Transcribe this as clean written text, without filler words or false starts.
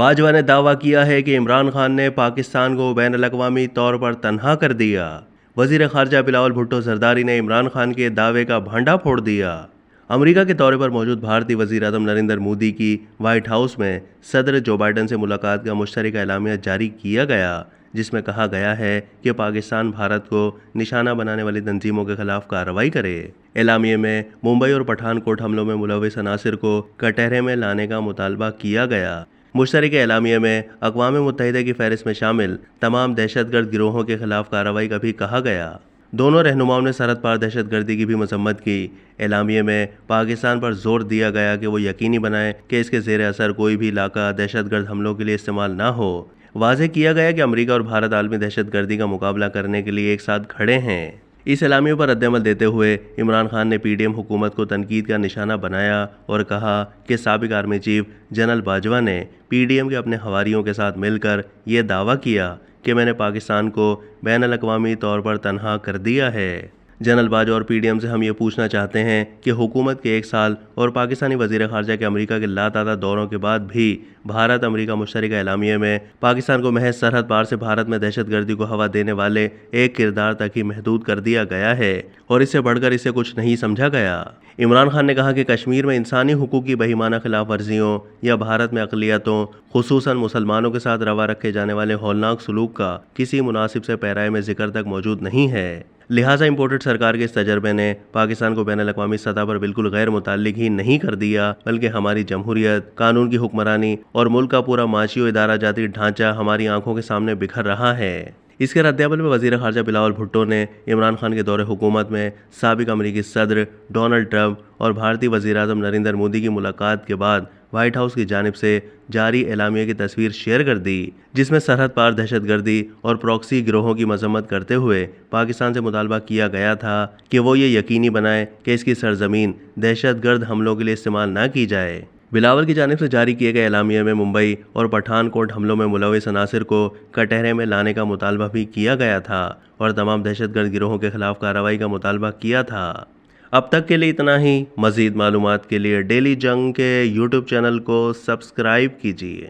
باجوہ نے دعویٰ کیا ہے کہ عمران خان نے پاکستان کو بین الاقوامی طور پر تنہا کر دیا۔ وزیر خارجہ بلاول بھٹو زرداری نے عمران خان کے دعوے کا بھنڈا پھوڑ دیا۔ امریکہ کے دورے پر موجود بھارتی وزیر اعظم نریندر مودی کی وائٹ ہاؤس میں صدر جو بائیڈن سے ملاقات کا مشترکہ اعلامیہ جاری کیا گیا، جس میں کہا گیا ہے کہ پاکستان بھارت کو نشانہ بنانے والی تنظیموں کے خلاف کارروائی کرے۔ اعلامیے میں ممبئی اور پٹھان کوٹ حملوں میں ملوث عناصر کو کٹہرے میں لانے کا مطالبہ کیا گیا۔ مشترکہ اعلامیے میں اقوام متحدہ کی فہرست میں شامل تمام دہشت گرد گروہوں کے خلاف کارروائی کا بھی کہا گیا۔ دونوں رہنماؤں نے سرحد پار دہشت گردی کی بھی مذمت کی۔ اعلامیے میں پاکستان پر زور دیا گیا کہ وہ یقینی بنائے کہ اس کے زیر اثر کوئی بھی علاقہ دہشت گرد حملوں کے لیے استعمال نہ ہو۔ واضح کیا گیا کہ امریکہ اور بھارت عالمی دہشت گردی کا مقابلہ کرنے کے لیے ایک ساتھ کھڑے ہیں۔ اس اعلامیے پر رد عمل دیتے ہوئے عمران خان نے پی ڈی ایم حکومت کو تنقید کا نشانہ بنایا اور کہا کہ سابق آرمی چیف جنرل باجوہ نے پی ڈی ایم کے اپنے حواریوں کے ساتھ مل کر یہ دعویٰ کیا کہ میں نے پاکستان کو بین الاقوامی طور پر تنہا کر دیا ہے۔ جنرل باجوہ اور پی ڈی ایم سے ہم یہ پوچھنا چاہتے ہیں کہ حکومت کے 1 سال اور پاکستانی وزیر خارجہ کے امریکہ کے لاتعداد دوروں کے بعد بھی بھارت امریکہ مشترکہ اعلامیے میں پاکستان کو محض سرحد پار سے بھارت میں دہشت گردی کو ہوا دینے والے ایک کردار تک ہی محدود کر دیا گیا ہے اور اس سے بڑھ کر اسے کچھ نہیں سمجھا گیا۔ عمران خان نے کہا کہ کشمیر میں انسانی حقوق کی بہیمانہ خلاف ورزیوں یا بھارت میں اقلیتوں خصوصاً مسلمانوں کے ساتھ روا رکھے جانے والے ہولناک سلوک کا کسی مناسب سے پیرائے میں ذکر تک موجود نہیں ہے۔ لہٰذا امپورٹڈ سرکار کے اس تجربے نے پاکستان کو بین الاقوامی سطح پر بالکل غیر متعلق ہی نہیں کر دیا، بلکہ ہماری جمہوریت، قانون کی حکمرانی اور ملک کا پورا معاشی و ادارہ جاتی ڈھانچہ ہماری آنکھوں کے سامنے بکھر رہا ہے۔ اس کے رد عمل میں وزیر خارجہ بلاول بھٹو نے عمران خان کے دور حکومت میں سابق امریکی صدر ڈونلڈ ٹرمپ اور بھارتی وزیر اعظم نریندر مودی کی ملاقات کے بعد وائٹ ہاؤس کی جانب سے جاری اعلامیے کی تصویر شیئر کر دی، جس میں سرحد پار دہشت گردی اور پراکسی گروہوں کی مذمت کرتے ہوئے پاکستان سے مطالبہ کیا گیا تھا کہ وہ یہ یقینی بنائے کہ اس کی سرزمین دہشت گرد حملوں کے لیے استعمال نہ کی جائے۔ بلاول کی جانب سے جاری کیے گئے اعلامیے میں ممبئی اور پٹھان کوٹ حملوں میں ملوث عناصر کو کٹہرے میں لانے کا مطالبہ بھی کیا گیا تھا اور تمام دہشت گرد گروہوں کے خلاف کارروائی کا مطالبہ کیا تھا۔ اب تک کے لیے اتنا ہی۔ مزید معلومات کے لیے ڈیلی جنگ کے یوٹیوب چینل کو سبسکرائب کیجیے۔